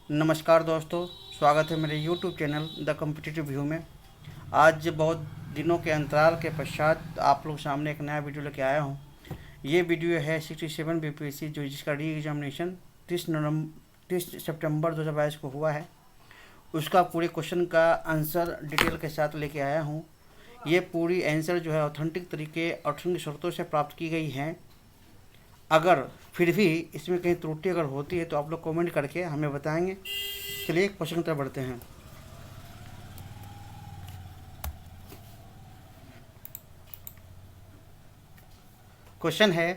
नमस्कार दोस्तों, स्वागत है मेरे YouTube channel the competitive view में। आज बहुत दिनों के अंतराल के पश्चात आप लोग सामने एक नया वीडियो लेके आया हूँ। ये वीडियो है 67 बीपीएससी जो जिसका री एग्जामिनेशन 30 सितंबर 2022 को हुआ है, उसका पूरे क्वेश्चन का आंसर डिटेल के साथ लेके आया हूँ। ये पूरी आंसर जो है ऑथेंटिक तरीके और ऑथेंटिक शर्तों से प्राप्त की गई हैं। अगर फिर भी इसमें कहीं त्रुटि अगर होती है तो आप लोग कमेंट करके हमें बताएंगे। चलिए क्वेश्चन की तरफ बढ़ते हैं। क्वेश्चन है,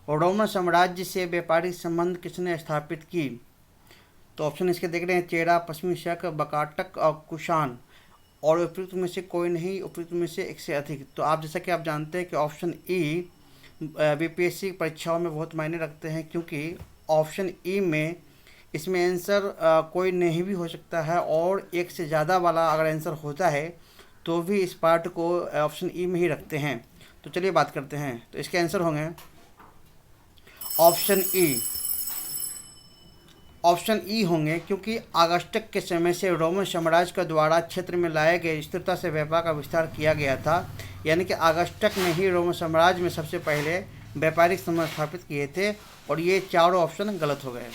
रोमन साम्राज्य से व्यापारिक संबंध किसने स्थापित की? तो ऑप्शन इसके देख रहे हैं, चेरा, पश्चिमी शक, बकाटक और कुषाण। और उपयुक्त में से कोई नहीं, उपयुक्त में से एक से अधिक। तो आप जैसा कि आप जानते हैं कि ऑप्शन ई बीपीएससी परीक्षाओं में बहुत मायने रखते हैं, क्योंकि ऑप्शन ई में इसमें आंसर कोई नहीं भी हो सकता है और एक से ज़्यादा वाला अगर आंसर होता है तो भी इस पार्ट को ऑप्शन ई में ही रखते हैं। तो चलिए बात करते हैं। तो इसके आंसर होंगे ऑप्शन ई। ऑप्शन ई होंगे क्योंकि अगस्टक के समय से रोमन साम्राज्य के द्वारा क्षेत्र में लाए गए स्थिरता से व्यापार का विस्तार किया गया था। यानी कि अगस्टक ने ही रोमन साम्राज्य में सबसे पहले व्यापारिक संबंध स्थापित किए थे। और ये चारों ऑप्शन गलत हो गए।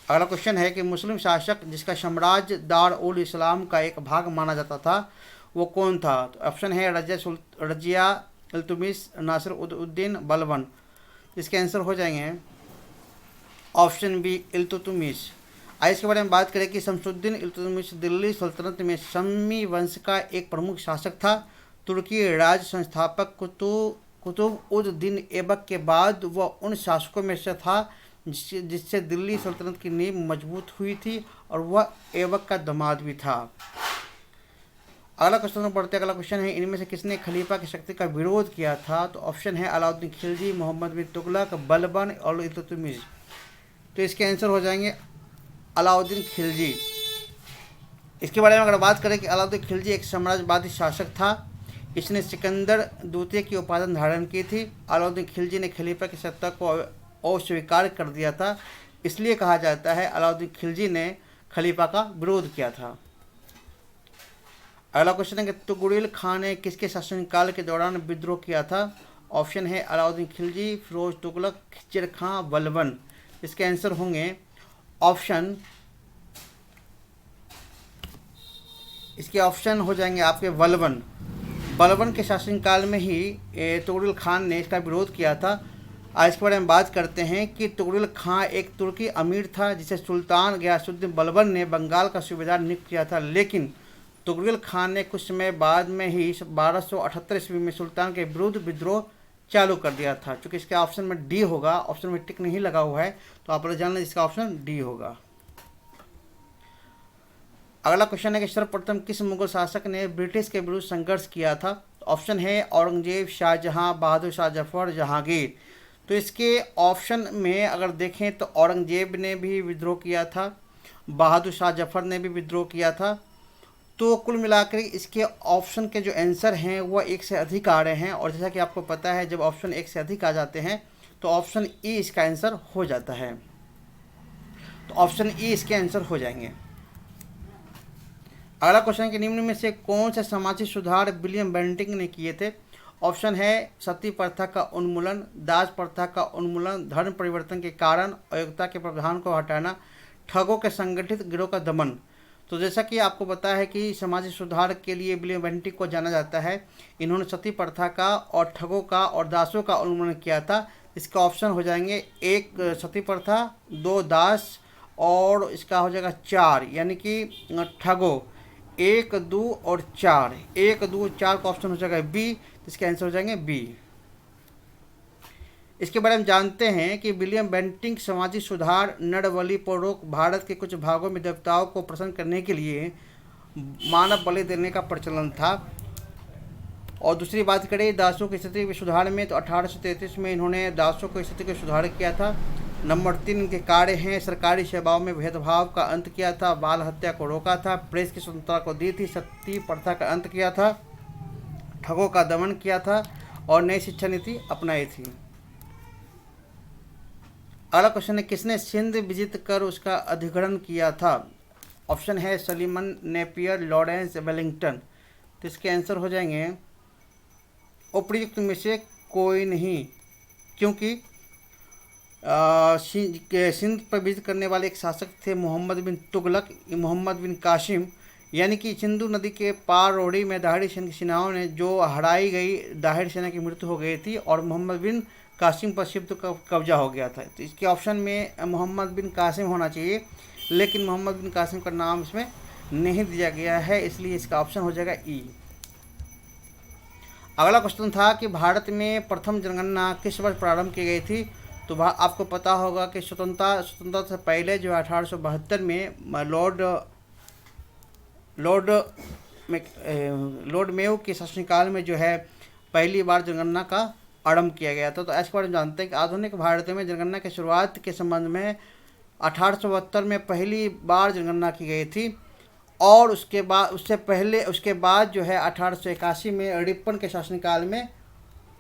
अगला क्वेश्चन है कि मुस्लिम शासक जिसका साम्राज्य दार उल इस्लाम का एक भाग माना जाता था वो कौन था? तो ऑप्शन है रजिया, इल्तुतमिश, नासिर उद्दीन बलबन। इसके आंसर हो जाएंगे ऑप्शन बी, इल्तुतमिश। आइए इसके बारे में बात करें कि शमसुद्दीन इल्तुतमिश दिल्ली सल्तनत में शम्मी वंश का एक प्रमुख शासक था। तुर्की राज संस्थापक कुतुब उद दीन ऐबक के बाद वह उन शासकों में से था जिससे दिल्ली सल्तनत की नींव मजबूत हुई थी और वह ऐबक का दामाद भी था। अगला क्वेश्चन पढ़ते हैं। अगला क्वेश्चन है, इनमें से किसने खलीफा की शक्ति का विरोध किया था? तो ऑप्शन है अलाउद्दीन खिलजी, मोहम्मद बिन तुगलक, बलबन और इल्तुतमिश। तो इसके आंसर हो जाएंगे अलाउद्दीन खिलजी। इसके बारे में अगर बात करें कि अलाउद्दीन खिलजी एक साम्राज्यवादी शासक था। इसने सिकंदर द्वितीय की उपाधि धारण की थी। अलाउद्दीन खिलजी ने खलीफा की सत्ता को अस्वीकार कर दिया था, इसलिए कहा जाता है अलाउद्दीन खिलजी ने खलीफा का विरोध किया था। अगला क्वेश्चन है कि तुगरिल खान ने किसके शासनकाल के दौरान विद्रोह किया था? ऑप्शन है अलाउद्दीन खिलजी, फिरोज तुगलक, खिचर खां, बलबन। इसके आंसर होंगे ऑप्शन, इसके ऑप्शन हो जाएंगे आपके बलबन। बलबन के शासनकाल में ही तुगरिल खान ने इसका विरोध किया था। आज इसके बारे में बात करते हैं कि तुगरिल खान एक तुर्की अमीर था जिसे सुल्तान गयासुद्दीन बलबन ने बंगाल का सूबेदार नियुक्त किया था। लेकिन तुगरिल खान ने कुछ समय बाद में ही 1278 ईस्वी में सुल्तान के विरुद्ध विद्रोह चालू कर दिया था। चूँकि इसके ऑप्शन में डी होगा, ऑप्शन में टिक नहीं लगा हुआ है, तो आप लोग जान लें इसका ऑप्शन डी होगा। अगला क्वेश्चन है कि सर्वप्रथम किस मुगल शासक ने ब्रिटिश के विरुद्ध संघर्ष किया था? ऑप्शन है औरंगजेब, शाहजहां, बहादुर शाह जफर, जहांगीर। तो इसके ऑप्शन में अगर देखें तो औरंगजेब ने भी विद्रोह किया था, बहादुर शाह जफर ने भी विद्रोह किया था। तो कुल मिलाकर इसके ऑप्शन के जो आंसर हैं वह एक से अधिक आ रहे हैं। और जैसा कि आपको पता है जब ऑप्शन एक से अधिक आ जाते हैं तो ऑप्शन ई इसका आंसर हो जाता है। तो ऑप्शन ई इसके आंसर हो जाएंगे। अगला क्वेश्चन है कि निम्न में से कौन से सामाजिक सुधार विलियम बेंटिक ने किए थे? ऑप्शन है सती प्रथा का उन्मूलन, दास प्रथा का उन्मूलन, धर्म परिवर्तन के कारण, अयोग्यता के प्रावधान को हटाना, ठगों के संगठित गिरोह का दमन। तो जैसा कि आपको पता है कि सामाजिक सुधार के लिए विलियम बेंटिक को जाना जाता है। इन्होंने सती प्रथा का और ठगों का और दासों का उन्मूलन किया था। इसका ऑप्शन हो जाएंगे एक सती प्रथा, दो दास और इसका हो जाएगा चार, यानी कि ठगों, एक, दो और चार। एक, दो, चार का ऑप्शन हो जाएगा बी। इसके आंसर हो जाएंगे बी। इसके बारे में जानते हैं कि विलियम बेंटिक सामाजिक सुधार, नरबलिपूर्वक भारत के कुछ भागों में देवताओं को प्रसन्न करने के लिए मानव बलि देने का प्रचलन था। और दूसरी बात करें दासों की स्थिति के सुधार में, तो 1833 में इन्होंने दासों की स्थिति का सुधार किया था। नंबर 3 इनके कार्य हैं, सरकारी सेवाओं में भेदभाव का अंत किया था, बाल हत्या को रोका था, प्रेस की स्वतंत्रता को दी थी, सती प्रथा का अंत किया था, ठगों का दमन किया था और नई शिक्षा नीति अपनाई थी। अगला क्वेश्चन है किसने सिंध विजित कर उसका अधिग्रहण किया था? ऑप्शन है सलीमन, नेपियर, लॉरेंस, वेलिंगटन। तो इसके आंसर हो जाएंगे उपयुक्त में से कोई नहीं, क्योंकि सिंध पर विजित करने वाले एक शासक थे मोहम्मद बिन तुगलक, मोहम्मद बिन कासिम, यानी कि सिंधु नदी के पार रोडी में दाहिड़ी सेनाओं ने जो हराई गई दाहिड़ी सेना की मृत्यु हो गई थी और मोहम्मद बिन कासिम पर सिर्फ का कब्जा हो गया था। तो इसके ऑप्शन में मोहम्मद बिन कासिम होना चाहिए, लेकिन मोहम्मद बिन कासिम का नाम इसमें नहीं दिया गया है, इसलिए इसका ऑप्शन हो जाएगा ई। अगला क्वेश्चन था कि भारत में प्रथम जनगणना किस वर्ष प्रारंभ की गई थी? तो आपको पता होगा कि स्वतंत्रता से पहले जो 1872 में लॉर्ड मेयो के शासनकाल में जो है पहली बार जनगणना का आरंभ किया गया था। तो ऐसे बारे में जानते हैं कि आधुनिक भारत में जनगणना की शुरुआत के संबंध में 1872 में पहली बार जनगणना की गई थी, और उसके बाद जो है 1881 में रिपन के शासनकाल में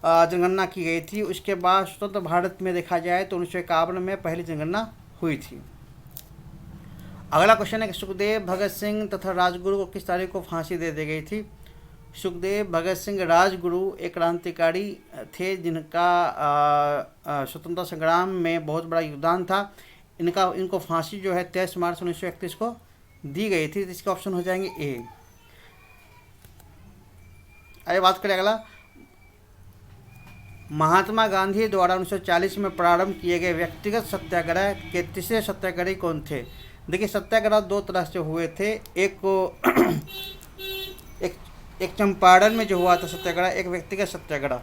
जनगणना की गई थी। उसके बाद स्वतंत्र भारत में देखा जाए तो 1951 में पहली जनगणना हुई थी। अगला क्वेश्चन है कि सुखदेव, भगत सिंह तथा राजगुरु को किस तारीख को फांसी दे दी गई थी? सुखदेव, भगत सिंह, राजगुरु एक क्रांतिकारी थे जिनका स्वतंत्रता संग्राम में बहुत बड़ा योगदान था। इनको फांसी जो है 23 मार्च 1931 को दी गई थी। तो इसके ऑप्शन हो जाएंगे ए। आइए बात करें अगला, महात्मा गांधी द्वारा 1940 में प्रारंभ किए गए व्यक्तिगत सत्याग्रह के तीसरे सत्याग्रही कौन थे? देखिए सत्याग्रह दो तरह से हुए थे, एक चंपारण में जो हुआ था सत्याग्रह, एक व्यक्तिगत सत्याग्रह।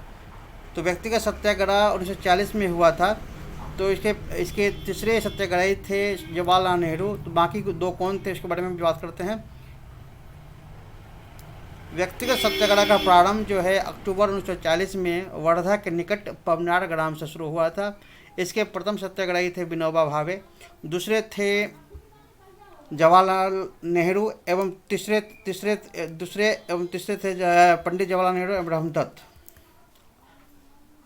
तो व्यक्तिगत सत्याग्रह 1940 में हुआ था। तो इसके तीसरे सत्याग्रही थे जवाहरलाल नेहरू। तो बाकी दो कौन थे उसके बारे में भी बात करते हैं। व्यक्तिगत सत्याग्रह का प्रारंभ जो है अक्टूबर 1940 में वर्धा के निकट पवनार ग्राम से शुरू हुआ था। इसके प्रथम सत्याग्रही थे विनोबा भावे, दूसरे थे जवाहरलाल नेहरू एवं तीसरे थे पंडित जवाहरलाल नेहरू एवं रामदत्त।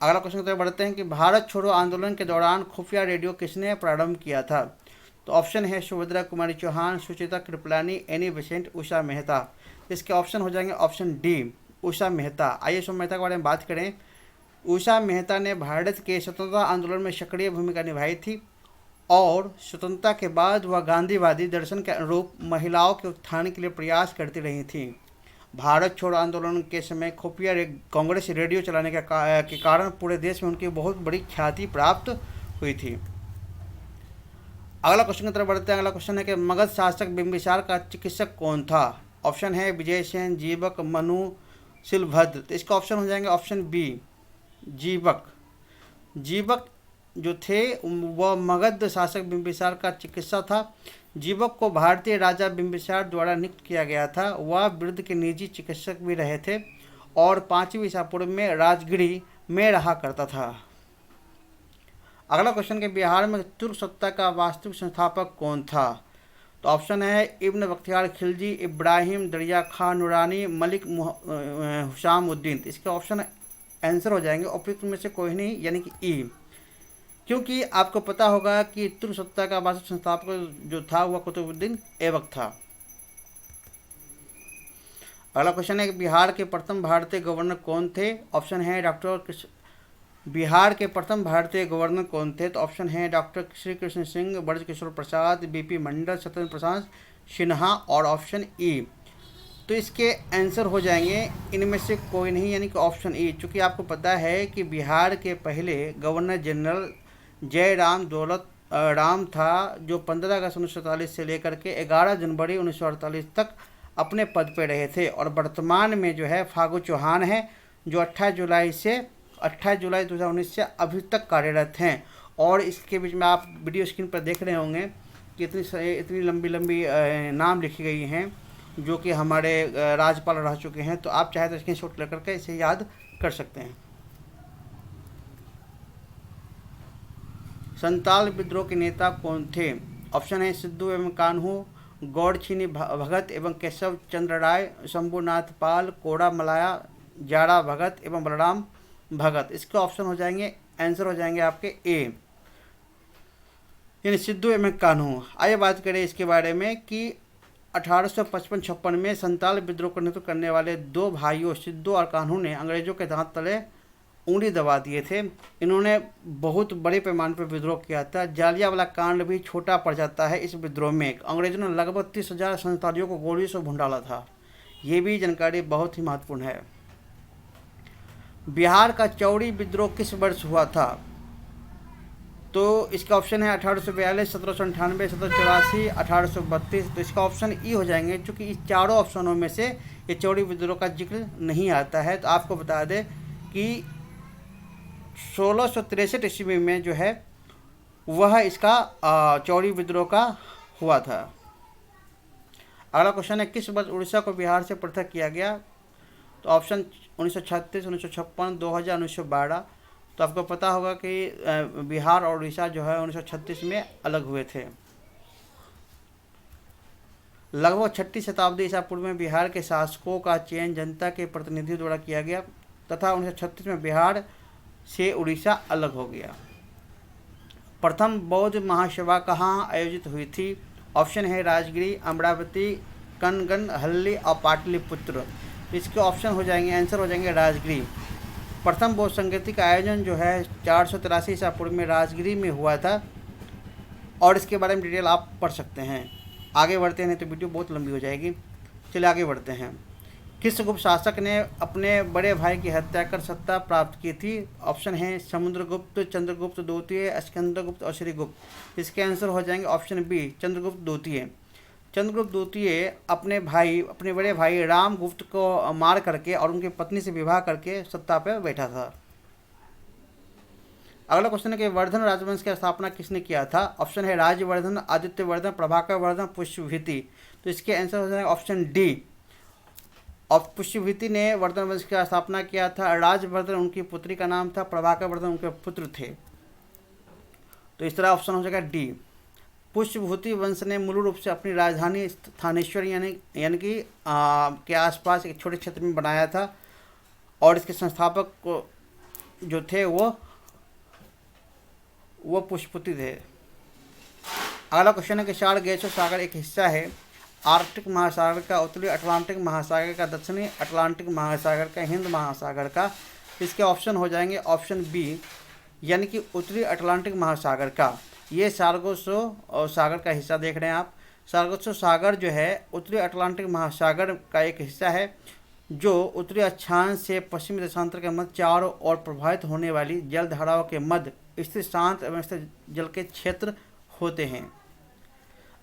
अगला क्वेश्चन की तरफ बढ़ते हैं कि भारत छोड़ो आंदोलन के दौरान खुफिया रेडियो किसने प्रारंभ किया था? तो ऑप्शन है सुभद्रा कुमारी चौहान, सुचिता कृपलानी, एनी बेसेंट, उषा मेहता। इसके ऑप्शन हो जाएंगे ऑप्शन डी, उषा मेहता। आइए उषा मेहता के बारे में बात करें। उषा मेहता ने भारत के स्वतंत्रता आंदोलन में सक्रिय भूमिका निभाई थी और स्वतंत्रता के बाद वह गांधीवादी दर्शन के अनुरूप महिलाओं के उत्थान के लिए प्रयास करती रही थी। भारत छोड़ो आंदोलन के समय खुफिया कांग्रेस रेडियो चलाने के कारण पूरे देश में उनकी बहुत बड़ी ख्याति प्राप्त हुई थी। अगला क्वेश्चन की तरफ बढ़ते हैं। अगला क्वेश्चन है कि मगध शासक बिंबिसार का चिकित्सक कौन था? ऑप्शन है विजय सेन, जीवक, मनु, शिलभद्र। तो इसका ऑप्शन हो जाएंगे ऑप्शन बी, जीवक। जीवक जो थे वह मगध शासक बिंबिसार का चिकित्सा था। जीवक को भारतीय राजा बिंबिसार द्वारा नियुक्त किया गया था। वह वृद्ध के निजी चिकित्सक भी रहे थे और 5वीं ईसा पूर्व में राजगिरी में रहा करता था। अगला क्वेश्चन के बिहार में तुर्क सत्ता का वास्तविक संस्थापक कौन था? तो ऑप्शन है इब्न बख्तियार खिलजी, इब्राहिम दरिया खान नुरानी, मलिक हुशामुद्दीन। इसके ऑप्शन आंसर हो जाएंगे उपयुक्त में से कोई नहीं, यानी कि ई, क्योंकि आपको पता होगा कि तुर्क सत्ता का वास्तविक संस्थापक जो था वह कुतुबुद्दीन ऐबक था। अगला क्वेश्चन है कि बिहार के प्रथम भारतीय गवर्नर कौन थे? ऑप्शन है बिहार के प्रथम भारतीय गवर्नर कौन थे? तो ऑप्शन है डॉक्टर श्री कृष्ण सिंह, ब्रजकिशोर प्रसाद, बीपी मंडल, सत्येंद्र प्रसाद सिन्हा और ऑप्शन ई। तो इसके आंसर हो जाएंगे इनमें से कोई नहीं, यानी कि ऑप्शन ई। चूँकि आपको पता है कि बिहार के पहले गवर्नर जनरल जयराम दौलत राम था, जो 15 अगस्त 1947 से लेकर के 11 जनवरी 1948 तक अपने पद पर रहे थे। और वर्तमान में जो है फागू चौहान है, जो 28 जुलाई 2019 से अभी तक कार्यरत हैं। और इसके बीच में आप वीडियो स्क्रीन पर देख रहे होंगे कि इतनी लंबी नाम लिखी गई हैं जो कि हमारे राज्यपाल रह चुके हैं। तो आप चाहे तो स्क्रीनशॉट लेकर के इसे याद कर सकते हैं। संताल विद्रोह के नेता कौन थे? ऑप्शन है सिद्धू एवं कान्हू, गौड़छिनी भगत एवं केशव चंद्र राय, शंभुनाथ पाल, कोड़ा मलाया, जाड़ा भगत एवं बलराम भगत। इसके ऑप्शन हो जाएंगे, आंसर हो जाएंगे आपके ए। यानी सिद्धू एवं कान्हू। आइए बात करें इसके बारे में कि 1855-56 में संताल विद्रोह का नेतृत्व करने वाले दो भाइयों सिद्धू और कान्हू ने अंग्रेजों के दांत तले उंगली दबा दिए थे। इन्होंने बहुत बड़े पैमाने पर विद्रोह किया था। जालियांवाला कांड भी छोटा पड़ जाता है इस विद्रोह में। अंग्रेजों ने लगभग 30,000 संतालियों को गोली से भून डाला था। ये भी जानकारी बहुत ही महत्वपूर्ण है। बिहार का चौड़ी विद्रोह किस वर्ष हुआ था? तो इसका ऑप्शन है 1842, 1798, 1784, 1832। तो इसका ऑप्शन ई हो जाएंगे। चूँकि इस चारों ऑप्शनों में से ये चौड़ी विद्रोह का जिक्र नहीं आता है। तो आपको बता दें कि 1663 ईस्वी में जो है वह इसका चौड़ी विद्रोह का हुआ था। अगला क्वेश्चन है किस वर्ष उड़ीसा को बिहार से पृथक किया गया? तो ऑप्शन 1936, 1956, 2000, 1912। तो आपको पता होगा कि बिहार और उड़ीसा जो है 1936 में अलग हुए थे। लगभग 6वीं शताब्दी ईसा पूर्व में बिहार के शासकों का चयन जनता के प्रतिनिधियों द्वारा किया गया तथा 1936 में बिहार से उड़ीसा अलग हो गया। प्रथम बौद्ध महासभा कहाँ आयोजित हुई थी? ऑप्शन है राजगिरी, अमरावती, कनगनहल्ली और पाटलिपुत्र। इसके ऑप्शन हो जाएंगे, आंसर हो जाएंगे राजगिरी। प्रथम बौद्ध संगति का आयोजन जो है 483 ईसा पूर्व में राजगिरी में हुआ था और इसके बारे में डिटेल आप पढ़ सकते हैं। आगे बढ़ते हैं, तो वीडियो बहुत लंबी हो जाएगी। चलिए आगे बढ़ते हैं। किस गुप्त शासक ने अपने बड़े भाई की हत्या कर सत्ता प्राप्त की थी? ऑप्शन है समुद्रगुप्त, चंद्रगुप्त द्वितीय, स्कंदगुप्त और श्रीगुप्त। इसके आंसर हो जाएंगे ऑप्शन बी, चंद्रगुप्त द्वितीय। चंद्रगुप्त द्वितीय अपने बड़े भाई रामगुप्त को मार करके और उनकी पत्नी से विवाह करके सत्ता पर बैठा था। अगला क्वेश्चन है कि वर्धन राजवंश की स्थापना किसने किया था? ऑप्शन है राजवर्धन, आदित्यवर्धन, प्रभाकर वर्धन, पुष्यभूति। तो इसके आंसर हो जाएगा ऑप्शन डी। और पुष्यभूति ने वर्धन वंश की स्थापना किया था। राजवर्धन उनकी पुत्री का नाम था, प्रभाकर वर्धन उनके पुत्र थे। तो इस तरह ऑप्शन हो जाएगा डी। पुष्यभूति वंश ने मूल रूप से अपनी राजधानी थानेश्वर यानी कि के आसपास एक छोटे क्षेत्र में बनाया था और इसके संस्थापक जो थे वो पुष्यभूति थे। अगला क्वेश्चन है कि चार गैसों सागर एक हिस्सा है आर्कटिक महासागर का, उत्तरी अटलांटिक महासागर का, दक्षिणी अटलांटिक महासागर का, हिंद महासागर का। इसके ऑप्शन हो जाएंगे ऑप्शन बी यानी कि उत्तरी अटलांटिक महासागर का। ये सार्गोसो सागर का हिस्सा देख रहे हैं आप। सार्गोसो सागर जो है उत्तरी अटलांटिक महासागर का एक हिस्सा है जो उत्तरी अक्षांश से पश्चिमी देशांतर के मध्य चारों ओर प्रभावित होने वाली जल धाराओं के मध्य स्थित शांत एवं स्थिर जल के क्षेत्र होते हैं।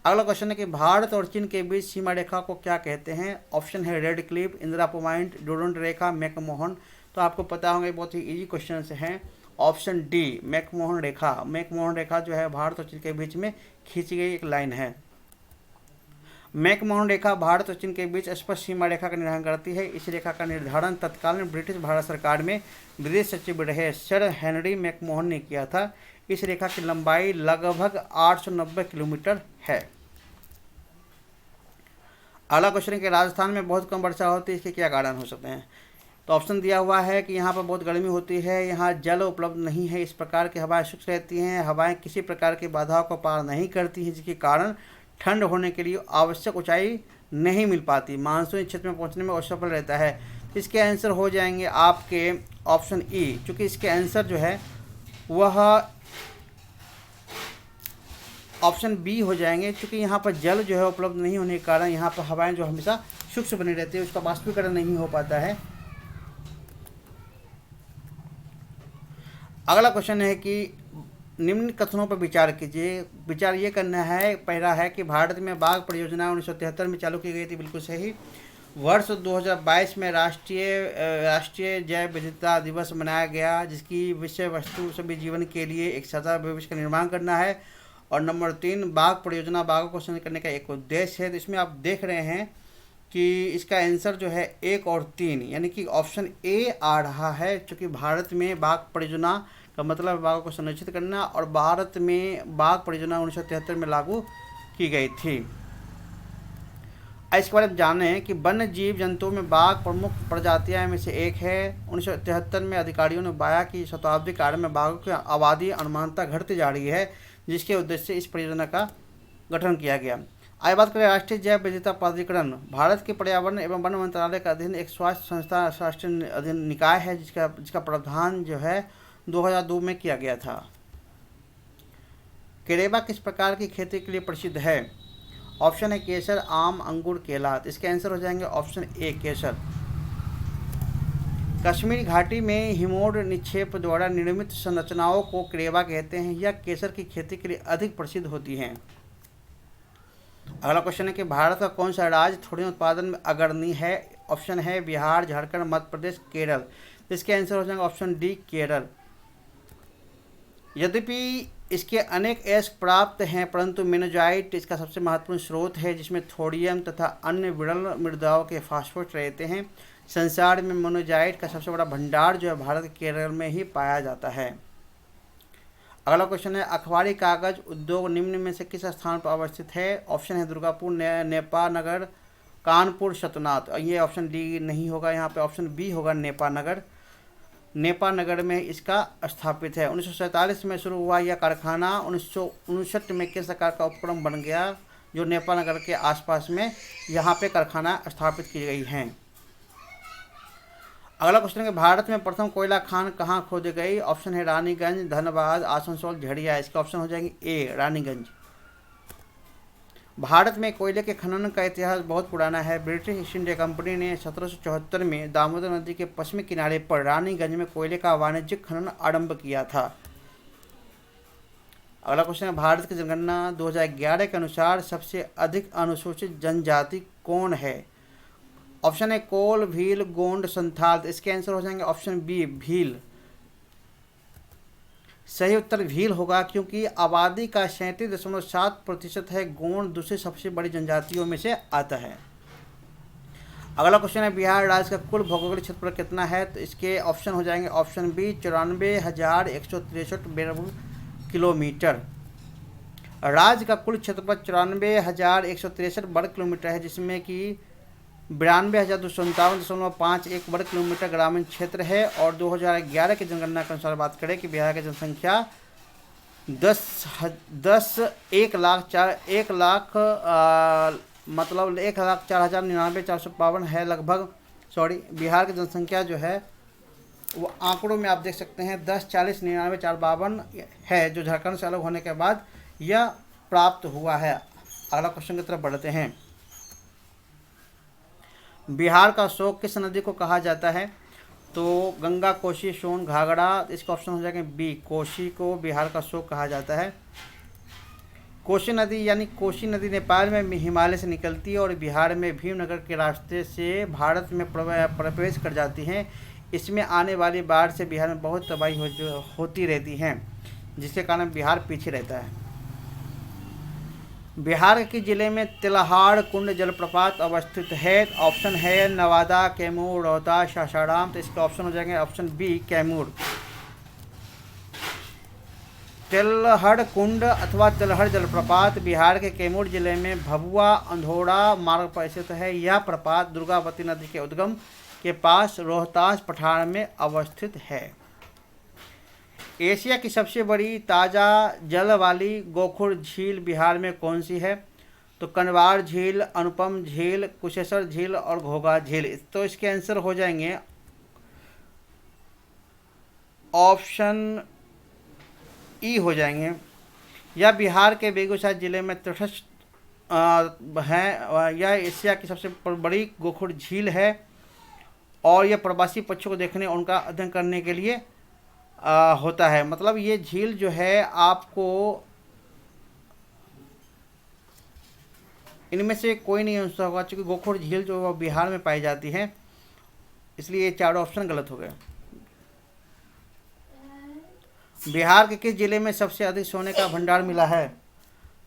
अगला क्वेश्चन है कि भारत और चीन के बीच सीमा रेखा को क्या कहते हैं? ऑप्शन है रेड क्लिफ, इंदिरा पॉइंट, डोरंट रेखा, मैकमोहन। तो आपको पता होंगे, बहुत ही इजी क्वेश्चन हैं। ऑप्शन डी मैकमोहन रेखा। मैकमोहन रेखा जो है भारत और चीन के बीच में खींची गई एक लाइन है। मैकमोहन रेखा भारत और चीन के बीच स्पष्ट सीमा रेखा का निर्धारण करती है। इस रेखा का निर्धारण तत्कालीन ब्रिटिश भारत सरकार में विदेश सचिव रहे सर हेनरी मैकमोहन ने किया था। इस रेखा की लंबाई लगभग 890 किलोमीटर है। अगला क्वेश्चन है कि राजस्थान में बहुत कम वर्षा होती है, इसके क्या कारण हो सकते हैं? तो ऑप्शन दिया हुआ है कि यहाँ पर बहुत गर्मी होती है, यहाँ जल उपलब्ध नहीं है, इस प्रकार की हवाएं शुष्क रहती हैं, हवाएं किसी प्रकार की बाधाओं को पार नहीं करती हैं, जिसके कारण ठंड होने के लिए आवश्यक ऊंचाई नहीं मिल पाती, मानसूनी क्षेत्र में पहुँचने में असफल रहता है। इसके आंसर हो जाएंगे आपके ऑप्शन ई, चूँकि इसके आंसर जो है वह ऑप्शन बी हो जाएंगे, क्योंकि यहाँ पर जल जो है उपलब्ध नहीं होने के कारण यहाँ पर हवाएं जो हमेशा शुष्क बनी रहती है, उसका वाष्पीकरण नहीं हो पाता है। अगला क्वेश्चन है कि निम्न कथनों पर विचार कीजिए। विचार ये करना है, पहला है कि भारत में बाघ परियोजना 1973 में चालू की गई थी, बिल्कुल सही। वर्ष 2022 में राष्ट्रीय जैव विविधता दिवस मनाया गया, जिसकी विषय वस्तु सभी जीवन के लिए एक सतत भविष्य का निर्माण करना है। और नंबर 3 बाघ परियोजना बाघों को संरक्षित करने का एक उद्देश्य है। तो इसमें आप देख रहे हैं कि इसका आंसर जो है 1 और 3 यानी कि ऑप्शन ए आ रहा है, क्योंकि भारत में बाघ परियोजना का मतलब बाघों को संरक्षित करना, और भारत में बाघ परियोजना 1973 में लागू की गई थी। इसके बारे में जानें कि वन्य जीव जंतुओं में बाघ प्रमुख प्रजातियां में से एक है। 1973 में अधिकारियों ने पाया कि शताब्दी काल में बाघों की आबादी अनुमानतः घटती जा रही है, जिसके उद्देश्य से इस परियोजना का गठन किया गया। आइए बात करें राष्ट्रीय जैव विविधता प्राधिकरण। भारत के पर्यावरण एवं वन मंत्रालय का अधीन एक स्वास्थ्य संस्था राष्ट्रीय अधीन निकाय है जिसका प्रावधान जो है 2002 में किया गया था। केरेबा किस प्रकार की खेती के लिए प्रसिद्ध है? ऑप्शन है केसर, आम, अंगूर, केला। तो इसके आंसर हो जाएंगे ऑप्शन ए केसर। कश्मीर घाटी में हिमोड निक्षेप द्वारा निर्मित संरचनाओं को केरेबा कहते हैं। यह केसर की खेती के लिए अधिक प्रसिद्ध होती हैं। अगला क्वेश्चन है कि भारत का कौन सा राज्य थोड़े उत्पादन में अग्रणी है? ऑप्शन है बिहार, झारखंड, मध्य प्रदेश, केरल। तो इसके आंसर हो जाएंगे ऑप्शन डी केरल। यद्यपि इसके अनेक ऐश प्राप्त हैं परंतु मेनोजाइट इसका सबसे महत्वपूर्ण स्रोत है जिसमें थोडियम तथा अन्य विरल मृदाओं के फास्फोरेट रहते हैं। संसार में मोनोजाइट का सबसे बड़ा भंडार जो है भारत के केरल में ही पाया जाता है। अगला क्वेश्चन है अखबारी कागज उद्योग निम्न में से किस स्थान पर अवस्थित है? ऑप्शन है दुर्गापुर, नेपानगर, कानपुर, सतनाथ। ये ऑप्शन डी नहीं होगा, यहाँ पे ऑप्शन बी होगा नेपानगर। नेपानगर में इसका स्थापित है। 1947 में शुरू हुआ यह कारखाना 1959 में केंद्र सरकार का उपक्रम बन गया जो नेपानगर के आसपास में यहाँ पे कारखाना स्थापित की गई हैं। अगला क्वेश्चन है भारत में प्रथम कोयला खान कहाँ खोदी गई? ऑप्शन है रानीगंज, धनबाद, आसनसोल, झड़िया। इसका ऑप्शन हो जाएंगे ए रानीगंज। भारत में कोयले के खनन का इतिहास बहुत पुराना है। ब्रिटिश ईस्ट इंडिया कंपनी ने 1774 में दामोदर नदी के पश्चिमी किनारे पर रानीगंज में कोयले का वाणिज्यिक खनन आरंभ किया था। अगला क्वेश्चन है भारत की जनगणना 2011 के अनुसार सबसे अधिक अनुसूचित जनजाति कौन है? ऑप्शन है कोल, भील, गोंड, संथाल। इसके आंसर हो जाएंगे ऑप्शन बी भील। सही उत्तर भील होगा क्योंकि आबादी का 37.7% है। गोंड दूसरी सबसे बड़ी जनजातियों में से आता है। अगला क्वेश्चन है बिहार राज्य का कुल भौगोलिक क्षेत्रफल कितना है? तो इसके ऑप्शन हो जाएंगे ऑप्शन बी 94,163 वर्ग किलोमीटर। राज्य का कुल क्षेत्रफल 94,163 वर्ग किलोमीटर है जिसमें कि 92,257.51 वर्ग किलोमीटर ग्रामीण क्षेत्र है। और 2011 की जनगणना के अनुसार बात करें कि बिहार की जनसंख्या 1,04,499,452 है लगभग। बिहार की जनसंख्या जो है वो आंकड़ों में आप देख सकते हैं 10,40,99,452 है जो झारखंड से अलग होने के बाद यह प्राप्त हुआ है। अगला क्वेश्चन की तरफ बढ़ते हैं। बिहार का शोक किस नदी को कहा जाता है? तो गंगा, कोसी, सोन, घाघरा। इसका ऑप्शन हो जाएगा बी कोसी को बिहार का शोक कहा जाता है। कोसी नदी यानी कोसी नदी नेपाल में हिमालय से निकलती है और बिहार में भीमनगर के रास्ते से भारत में प्रवेश कर जाती हैं। इसमें आने वाली बाढ़ से बिहार में बहुत तबाही होती रहती हैं जिसके कारण बिहार पीछे रहता है। बिहार के जिले में तिलहाड़ कुंड जलप्रपात अवस्थित है। ऑप्शन है नवादा, कैमूर, रोहतास, सासाराम। तो इसका ऑप्शन हो जाएंगे ऑप्शन बी कैमूर। तिलहड़ कुंड अथवा तिलहड़ जलप्रपात बिहार के कैमूर जिले में भभुआ अंधोड़ा मार्ग पर स्थित है। यह प्रपात दुर्गावती नदी के उद्गम के पास रोहतास पठार में अवस्थित है। एशिया की सबसे बड़ी ताज़ा जल वाली गोखुर झील बिहार में कौन सी है? तो कनवार झील, अनुपम झील, कुशेश्वर झील और घोघा झील। तो इसके आंसर हो जाएंगे ऑप्शन ई हो जाएंगे। यह बिहार के बेगूसराय जिले में तटस्थ है। यह एशिया की सबसे बड़ी गोखुर झील है और यह प्रवासी पक्षियों को देखने और उनका अध्ययन करने के लिए होता है। मतलब ये झील जो है आपको इनमें से कोई नहीं हो सकता होगा क्योंकि गोखुर झील जो है बिहार में पाई जाती है, इसलिए ये चारों ऑप्शन गलत हो गए। बिहार के किस जिले में सबसे अधिक सोने का भंडार मिला है?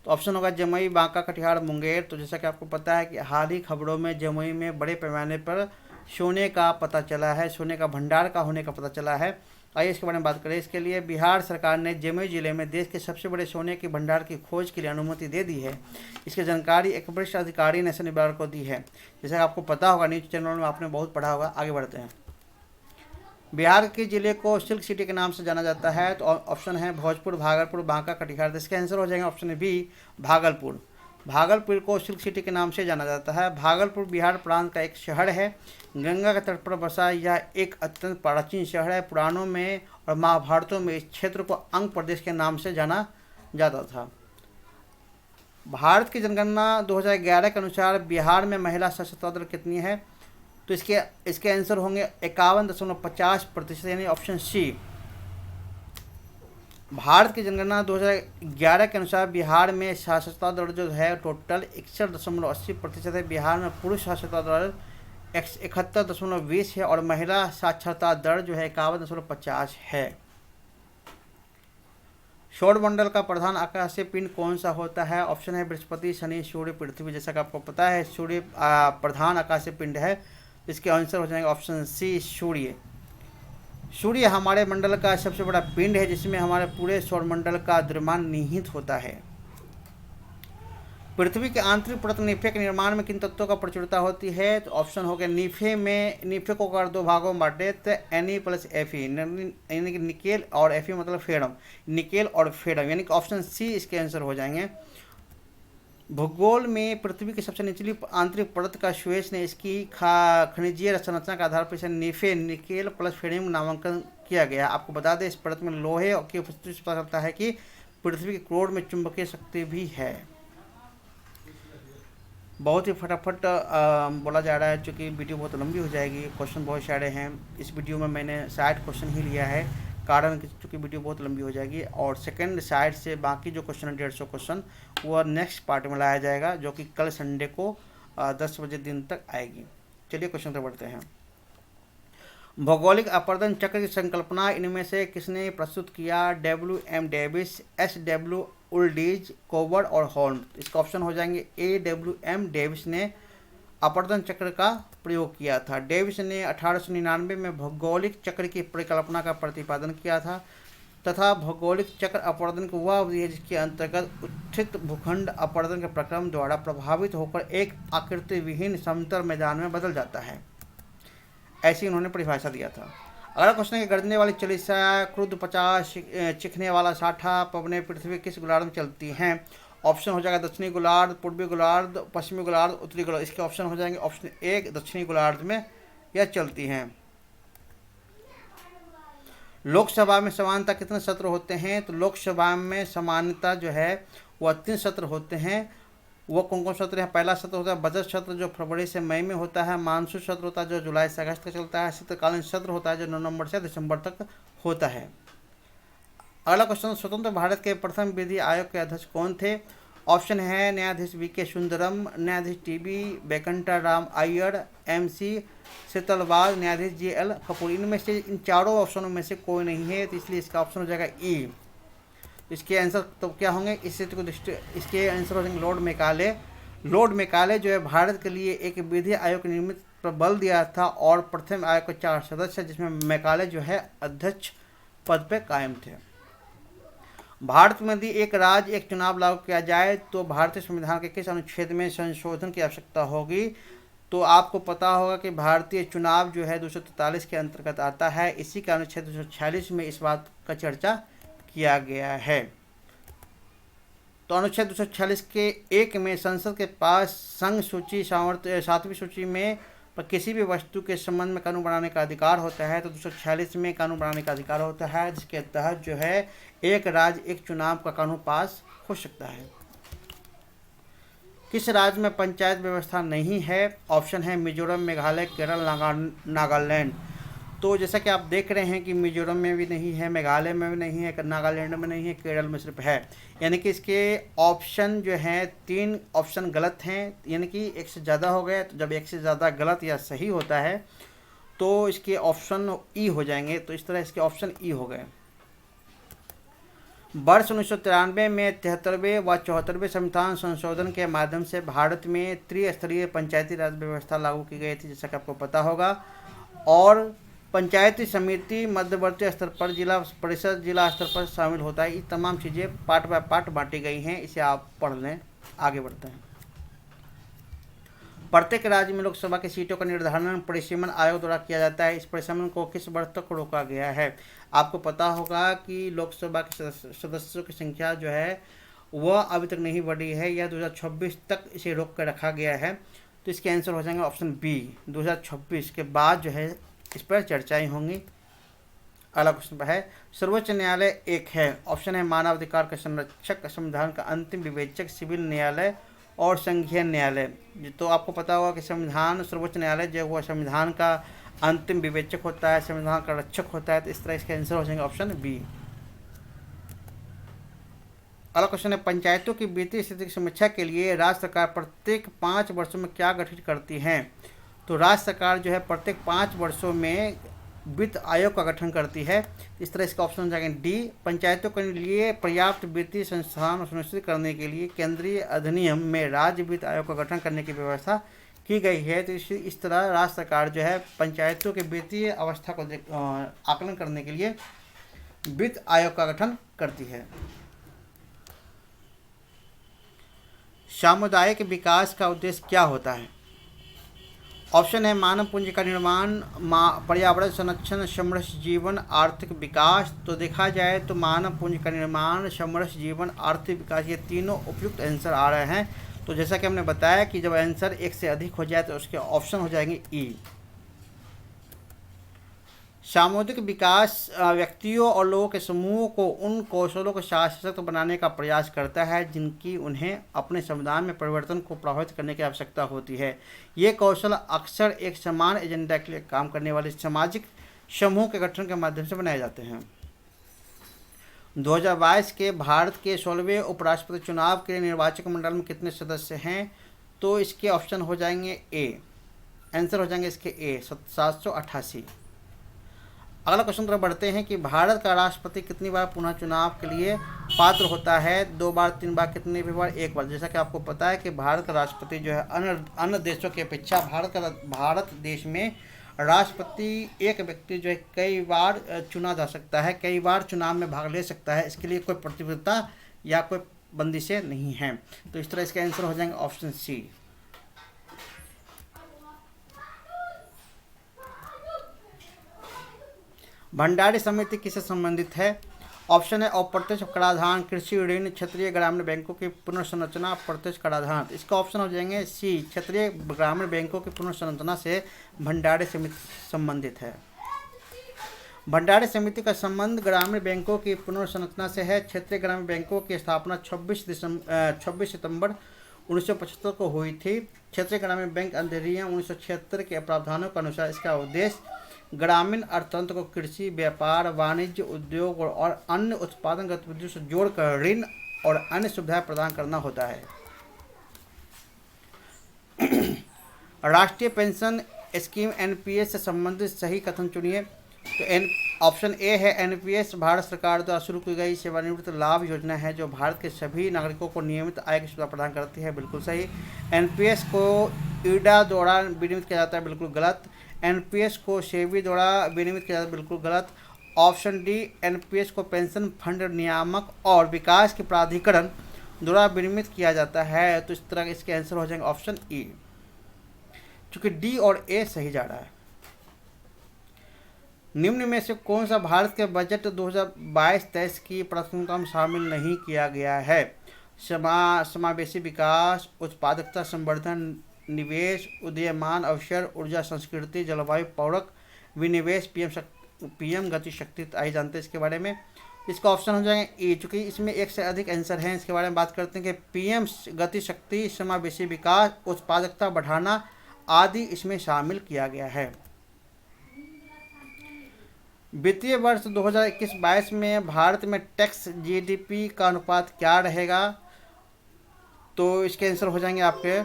तो ऑप्शन होगा जमुई, बांका, कटिहार, मुंगेर। तो जैसा कि आपको पता है कि हाल ही खबरों में जमुई में बड़े पैमाने पर सोने का पता चला है, सोने का भंडार का होने का पता चला है। आइए इसके बारे में बात करें। इसके लिए बिहार सरकार ने जमुई जिले में देश के सबसे बड़े सोने के भंडार की खोज के लिए अनुमति दे दी है। इसकी जानकारी एक वरिष्ठ अधिकारी ने शनिवार को दी है। जैसे आपको पता होगा न्यूज़ चैनल में आपने बहुत पढ़ा होगा। आगे बढ़ते हैं। बिहार के जिले को सिल्क सिटी के नाम से जाना जाता है। तो ऑप्शन है भोजपुर, भागलपुर, बांका, कटिहार। तो इसका आंसर हो जाएगा ऑप्शन बी भागलपुर। भागलपुर को सिल्क सिटी के नाम से जाना जाता है। भागलपुर बिहार प्रांत का एक शहर है। गंगा के तट पर बसा यह एक अत्यंत प्राचीन शहर है। पुराणों में और महाभारतों में इस क्षेत्र को अंग प्रदेश के नाम से जाना जाता था। भारत की जनगणना 2011 के अनुसार बिहार में महिला साक्षरता दर कितनी है? तो इसके आंसर होंगे 51.50%, यानी ऑप्शन सी। भारत की जनगणना 2011 के अनुसार बिहार में साक्षरता दर जो है टोटल 61.80% है। बिहार में पुरुष साक्षरता दर 71.20 है और महिला साक्षरता दर जो है 51.50 है। सौरमंडल का प्रधान आकाशीय पिंड कौन सा होता है? ऑप्शन है बृहस्पति, शनि, सूर्य, पृथ्वी। जैसा कि आपको पता है सूर्य प्रधान आकाशीय पिंड है। इसके आंसर हो जाएंगे ऑप्शन सी सूर्य। सूर्य हमारे मंडल का सबसे बड़ा पिंड है जिसमें हमारे पूरे सौरमंडल का द्रव्यमान निहित होता है। पृथ्वी के आंतरिक परत निफे के निर्माण में किन तत्वों का प्रचुरता होती है? तो ऑप्शन हो गया निफे को अगर दो भागों में बांटे तो Ne+Fe, यानी कि निकेल और Fe मतलब फेरम, निकेल और फेरम, यानी कि ऑप्शन सी इसके आंसर हो जाएंगे। भूगोल में पृथ्वी की सबसे निचली आंतरिक परत का स्वेस ने इसकी खनिजीय संरचना के आधार पर इसे निफे, निकेल प्लस फेरम नामांकन किया गया। आपको बता दें इस परत में लोहे की उपस्थिति से पता चलता है कि पृथ्वी के क्रोड में चुंबकीय शक्ति भी है। बहुत ही फटाफट बोला जा रहा है क्योंकि वीडियो बहुत लंबी हो जाएगी, क्वेश्चन बहुत सारे हैं। इस वीडियो में मैंने 60 क्वेश्चन ही लिया है, कारण क्योंकि वीडियो बहुत लंबी हो जाएगी। और सेकंड साइड से बाकी जो क्वेश्चन है 150 क्वेश्चन वो नेक्स्ट पार्ट में लाया जाएगा, जो कि कल संडे को 10 बजे दिन तक आएगी। चलिए क्वेश्चन पर बढ़ते हैं। भौगोलिक अपरदन चक्र की संकल्पना इनमें से किसने प्रस्तुत किया? WM डेविस, SW उल्डीज, कोवर और हॉर्न। इसका ऑप्शन हो जाएंगे ए WM डेविस ने अपरदन चक्र का प्रयोग किया था। डेविस ने 1899 में भौगोलिक चक्र की परिकल्पना का प्रतिपादन किया था तथा भौगोलिक चक्र अपरदन को वह अवधि है जिसके अंतर्गत उच्चित भूखंड अपरदन के प्रक्रम द्वारा प्रभावित होकर एक आकृति विहीन समतल मैदान में बदल जाता है, ऐसी उन्होंने परिभाषा दिया था। अगला क्वेश्चन है, गरजने वाली चालीसा, क्रुद्ध 50, चिखने वाला 60 पवने पृथ्वी किस गोलार्ध में चलती हैं? ऑप्शन हो जाएगा दक्षिणी गोलार्ध, पूर्वी गोलार्ध, पश्चिमी गोलार्ध, उत्तरी गोलार्ध। इसके ऑप्शन हो जाएंगे ऑप्शन ए दक्षिणी गोलार्ध में यह चलती हैं। लोकसभा में समानता कितने सत्र होते हैं? तो लोकसभा में समानता जो है वह 3 सत्र होते हैं। वो कौन कौन सत्र है? पहला सत्र होता है बजट सत्र जो फरवरी से मई में होता है। मानसून सत्र होता है जो जुलाई से अगस्त तक चलता है। शीतकालीन सत्र होता है जो नवंबर से दिसंबर तक होता है। अगला क्वेश्चन, स्वतंत्र भारत के प्रथम विधि आयोग के अध्यक्ष कौन थे? ऑप्शन है न्यायाधीश VK सुंदरम, न्यायाधीश TB वेंकटराम अय्यर, MC सीतलवाल, न्यायाधीश JL कपूर। इनमें से इन चारों ऑप्शनों में से कोई नहीं है, तो इसलिए इसका ऑप्शन हो जाएगा ई। इसके आंसर तो क्या होंगे? इसके आंसर हो जाएंगे लॉर्ड मेकाले। लॉर्ड मेकाले जो है भारत के लिए एक विधि आयोग निर्मित पर बल दिया था और प्रथम आयोग के 4 सदस्य जिसमें मेकाले जो है अध्यक्ष पद पे कायम थे। भारत में यदि एक राज्य एक चुनाव लागू किया जाए तो भारतीय संविधान के किस अनुच्छेद में संशोधन की आवश्यकता होगी? तो आपको पता होगा कि भारतीय चुनाव जो है 243 के अंतर्गत आता है। इसी का अनुच्छेद 246 में इस बात का चर्चा किया गया है। तो अनुच्छेद 246 के 1 में संसद के पास संघ सूची 7वीं सूची में पर किसी भी वस्तु के संबंध में कानून बनाने का अधिकार होता है। तो 246 में कानून बनाने का अधिकार होता है, जिसके तहत जो है एक राज्य एक चुनाव का कानून पास हो सकता है। किस राज्य में पंचायत व्यवस्था नहीं है? ऑप्शन है मिजोरम, मेघालय, केरल, नागालैंड। तो जैसा कि आप देख रहे हैं कि मिजोरम में भी नहीं है, मेघालय में भी नहीं है, नागालैंड में नहीं है, केरल में सिर्फ है। यानी कि इसके ऑप्शन जो हैं 3 ऑप्शन गलत हैं, यानी कि एक से ज़्यादा हो गया। तो जब एक से ज़्यादा गलत या सही होता है तो इसके ऑप्शन ई हो जाएंगे। तो इस तरह इसके ऑप्शन ई हो गए। वर्ष 1993 में 73वें व 74वें संविधान संशोधन के माध्यम से भारत में त्रिस्तरीय पंचायती राज व्यवस्था लागू की गई थी, जैसा कि आपको पता होगा। और पंचायती समिति मध्यवर्ती स्तर पर, जिला परिषद जिला स्तर पर शामिल होता है। ये तमाम चीज़ें पार्ट बाय पार्ट बांटी गई हैं, इसे आप पढ़ लें। आगे बढ़ते हैं। प्रत्येक राज्य में लोकसभा की सीटों का निर्धारण परिसीमन आयोग द्वारा किया जाता है। इस परिसीमन को किस वर्ष तक रोका गया है? आपको पता होगा कि लोकसभा के सदस्यों की संख्या जो है वह अभी तक नहीं बढ़ी है, यह 2026 तक इसे रोक कर रखा गया है। तो इसके आंसर हो जाएंगे ऑप्शन बी, 2026 के बाद जो है इस पर चर्चाएं होंगी। अगला क्वेश्चन है, सर्वोच्च न्यायालय एक है। ऑप्शन है मानवाधिकार का संरक्षक, संविधान का अंतिम विवेचक, सिविल न्यायालय और संघीय न्यायालय। तो आपको पता होगा कि संविधान सर्वोच्च न्यायालय जो हुआ संविधान का अंतिम विवेचक होता है, संविधान का रक्षक होता है। तो इस तरह इसका आंसर हो जाएंगे ऑप्शन बी। अगला क्वेश्चन है, पंचायतों की वित्तीय स्थिति की समीक्षा के लिए राज्य सरकार प्रत्येक 5 वर्षों में क्या गठित करती है? तो राज्य सरकार जो है प्रत्येक 5 वर्षों में वित्त आयोग का गठन करती है। इस तरह इसका ऑप्शन हो जाएगा डी, पंचायतों के लिए पर्याप्त वित्तीय संस्थान सुनिश्चित करने के लिए केंद्रीय अधिनियम में राज्य वित्त आयोग का गठन करने की व्यवस्था की गई है। तो इस तरह राज्य सरकार जो है पंचायतों के वित्तीय अवस्था को आकलन करने के लिए वित्त आयोग का गठन करती है। सामुदायिक विकास का उद्देश्य क्या होता है? ऑप्शन है मानव पूंजी का निर्माण, पर्यावरण संरक्षण, समृद्ध जीवन, आर्थिक विकास। तो देखा जाए तो मानव पूंजी का निर्माण, समृद्ध जीवन, आर्थिक विकास, ये तीनों उपयुक्त आंसर आ रहे हैं। तो जैसा कि हमने बताया कि जब आंसर एक से अधिक हो जाए तो उसके ऑप्शन हो जाएंगे ई। सामुदायिक विकास व्यक्तियों और लोगों के समूह को उन कौशलों को सशक्त बनाने का प्रयास करता है जिनकी उन्हें अपने समुदाय में परिवर्तन को प्रभावित करने की आवश्यकता होती है। ये कौशल अक्सर एक समान एजेंडा के लिए काम करने वाले सामाजिक समूह के गठन के माध्यम से बनाए जाते हैं। 2022 के भारत के 16वें उपराष्ट्रपति चुनाव के लिए निर्वाचक मंडल में कितने सदस्य हैं? तो इसके ऑप्शन हो जाएंगे ए, आंसर हो जाएंगे इसके ए, 788। अगला क्वेश्चन तरफ बढ़ते हैं कि भारत का राष्ट्रपति कितनी बार पुनः चुनाव के लिए पात्र होता है? 2 बार, 3 बार, कितनी भी बार? 1 बार। जैसा कि आपको पता है कि भारत का राष्ट्रपति जो है अन्य देशों की अपेक्षा भारत देश में राष्ट्रपति एक व्यक्ति जो है कई बार चुना जा सकता है, कई बार चुनाव में भाग ले सकता है। इसके लिए कोई प्रतिबद्धता या कोई बंदिशें नहीं हैं। तो इस तरह इसका आंसर हो जाएंगे ऑप्शन सी। भंडारी समिति किससे संबंधित है? ऑप्शन है अप्रत्यक्ष कराधान, कृषि ऋण, क्षेत्रीय ग्रामीण बैंकों की पुनर्संरचना, प्रत्यक्ष कराधान। इसका ऑप्शन हो जाएंगे सी, क्षेत्रीय ग्रामीण बैंकों की पुनर्संरचना से भंडारी समिति संबंधित है। भंडारी समिति का संबंध ग्रामीण बैंकों की पुनर्संरचना से है। क्षेत्रीय ग्रामीण बैंकों की स्थापना 26 सितंबर 1975 को हुई थी। क्षेत्रीय ग्रामीण बैंक अधिनियम 1976 के प्रावधानों के अनुसार इसका उद्देश्य ग्रामीण अर्थतंत्र को कृषि, व्यापार, वाणिज्य, उद्योग और अन्य उत्पादन गतिविधियों से जोड़कर ऋण और अन्य सुविधाएं प्रदान करना होता है। राष्ट्रीय पेंशन स्कीम एनपीएस से संबंधित सही कथन चुनिए। तो ऑप्शन ए है एनपीएस भारत सरकार द्वारा शुरू की गई सेवानिवृत्त लाभ योजना है जो भारत के सभी नागरिकों को नियमित आय की सुविधा प्रदान करती है। बिल्कुल सही। एनपीएस को ईडा द्वारा विनियमित किया जाता है। बिल्कुल गलत। एनपीएस को सेबी द्वारा विनियमित किया जाता है। बिल्कुल गलत। ऑप्शन डी, एनपीएस को पेंशन फंड नियामक और विकास के प्राधिकरण द्वारा विनियमित किया जाता है। तो इस तरह इसके आंसर हो जाएंगे ऑप्शन ई, चूंकि डी और ए सही जा रहा है। निम्न में से कौन सा भारत के बजट 2022-23 की प्राथमिकता में शामिल नहीं किया गया है? समावेशी विकास, उत्पादकता संवर्धन, निवेश, उदीयमान अवसर, ऊर्जा संस्कृति, जलवायु पूरक विनिवेश, पीएम गति शक्ति। आइए जानते हैं इसके बारे में। इसका ऑप्शन हो जाएगा ए, चूँकि इसमें एक से अधिक आंसर हैं। इसके बारे में बात करते हैं कि पीएम गति शक्ति, समावेशी विकास, उत्पादकता बढ़ाना आदि इसमें शामिल किया गया है। वित्तीय वर्ष 2021-22 में भारत में टैक्स जीडीपी का अनुपात क्या रहेगा? तो इसके आंसर हो जाएंगे आपके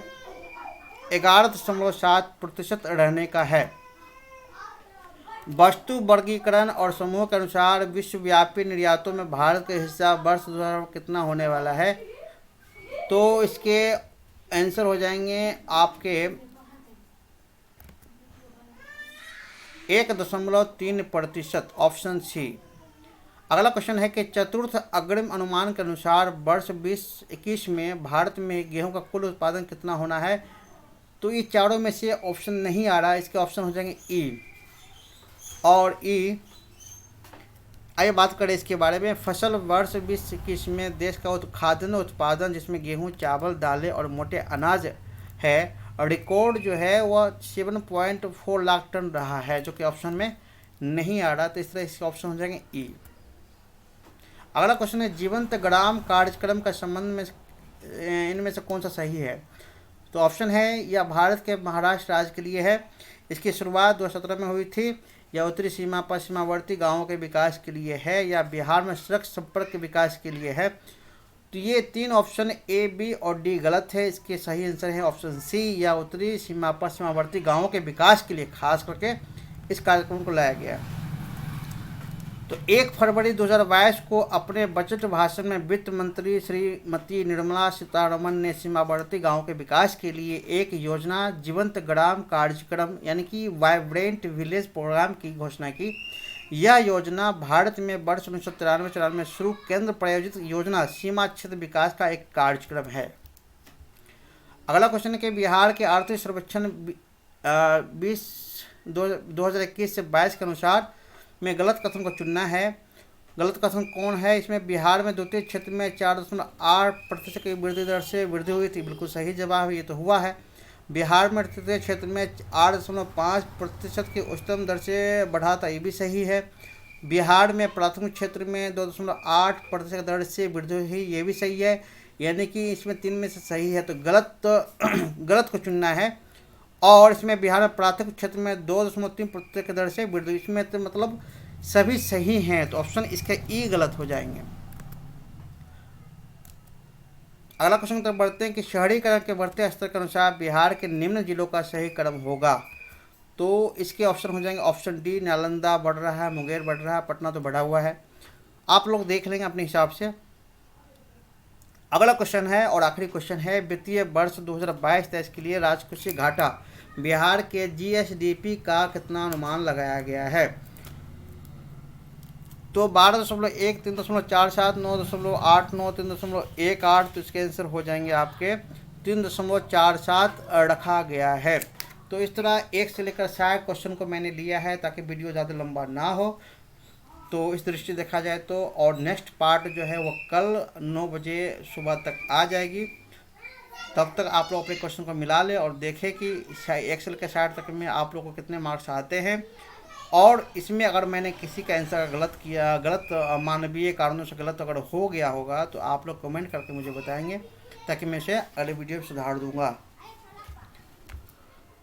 11.7% रहने का है। वस्तु वर्गीकरण और समूह के अनुसार विश्वव्यापी निर्यातों में भारत का हिस्सा वर्ष 2000 कितना होने वाला है? तो इसके आंसर हो जाएंगे आपके 1.3%, ऑप्शन सी। अगला क्वेश्चन है कि चतुर्थ अग्रिम अनुमान के अनुसार वर्ष 2021 में भारत में गेहूं का कुल उत्पादन कितना होना है? तो ये चारों में से ऑप्शन नहीं आ रहा, इसके ऑप्शन हो जाएंगे ई और ई। आइए बात करें इसके बारे में। फसल वर्ष 2021 में देश का खाद्यान्न उत्पादन, जिसमें गेहूं, चावल, दालें और मोटे अनाज है, रिकॉर्ड जो है वह 7.4 लाख टन रहा है, जो कि ऑप्शन में नहीं आ रहा। तो इस तरह इसके ऑप्शन हो जाएंगे ई। अगला क्वेश्चन है, जीवंत ग्राम कार्यक्रम का संबंध में इनमें से कौन सा सही है? तो ऑप्शन है, यह भारत के महाराष्ट्र राज्य के लिए है, इसकी शुरुआत 2017 में हुई थी, या उत्तरी सीमा पर सीमावर्ती गांवों के विकास के लिए है, या बिहार में सड़क संपर्क के विकास के लिए है। तो ये 3 ऑप्शन ए, बी और डी गलत है। इसके सही आंसर है ऑप्शन सी, या उत्तरी सीमा पर सीमावर्ती गांवों के विकास के लिए खास करके इस कार्यक्रम को लाया गया। तो 1 फरवरी 2022 को अपने बजट भाषण में वित्त मंत्री श्रीमती निर्मला सीतारमण ने सीमावर्ती गांवों के विकास के लिए एक योजना, जीवंत ग्राम कार्यक्रम यानी कि वाइब्रेंट विलेज प्रोग्राम की घोषणा की। यह योजना भारत में वर्ष 1993-94 में शुरू केंद्र प्रायोजित योजना सीमा क्षेत्र विकास का एक कार्यक्रम है। अगला क्वेश्चन है कि बिहार के आर्थिक सर्वेक्षण 2021 से 22 के अनुसार में गलत कथन को चुनना है। गलत कथन कौन है इसमें? बिहार में द्वितीय क्षेत्र में 4.8% की वृद्धि दर से वृद्धि हुई थी। बिल्कुल सही जवाब, ये तो हुआ है। बिहार में तृतीय क्षेत्र में 8.5% की उच्चतम दर से बढ़ा था, ये भी सही है। बिहार में प्राथमिक क्षेत्र में 2.8% दर से वृद्धि हुई, ये भी सही है। यानी कि इसमें 3 में से सही है, तो गलत को चुनना है। और इसमें बिहार में प्राथमिक क्षेत्र में 2.3% की दर से वृद्धि, इसमें तो मतलब सभी सही हैं, तो ऑप्शन इसके ई गलत हो जाएंगे। अगला क्वेश्चन की तरफ बढ़ते हैं कि शहरीकरण के बढ़ते स्तर के अनुसार बिहार के निम्न जिलों का सही क्रम होगा। तो इसके ऑप्शन हो जाएंगे ऑप्शन डी, नालंदा बढ़ रहा है, मुंगेर बढ़ रहा है, पटना तो बढ़ा हुआ है। आप लोग देख लेंगे अपने हिसाब से। अगला क्वेश्चन है और आखिरी क्वेश्चन है, वित्तीय वर्ष 2022-23 के लिए राजकोषीय घाटा बिहार के जीएसडीपी का कितना अनुमान लगाया गया है? तो 12.1, 3.47, 9.89, 3.18, तो इसके आंसर हो जाएंगे आपके 3.47 रखा गया है। तो इस तरह 1 से लेकर 60 क्वेश्चन को मैंने लिया है ताकि वीडियो ज़्यादा लंबा ना हो। तो इस दृष्टि देखा जाए तो, और नेक्स्ट पार्ट जो है वो कल 9 बजे सुबह तक आ जाएगी। तब तक आप लोग अपने क्वेश्चन को मिला ले और देखें कि एक्सेल के 60 तक में आप लोग को कितने मार्क्स आते हैं। और इसमें अगर मैंने किसी का आंसर गलत मानवीय कारणों से गलत अगर हो गया होगा तो आप लोग कमेंट करके मुझे बताएंगे, ताकि मैं इसे अगले वीडियो में सुधार दूंगा।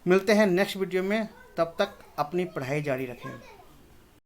मिलते हैं नेक्स्ट वीडियो में, तब तक अपनी पढ़ाई जारी रखें।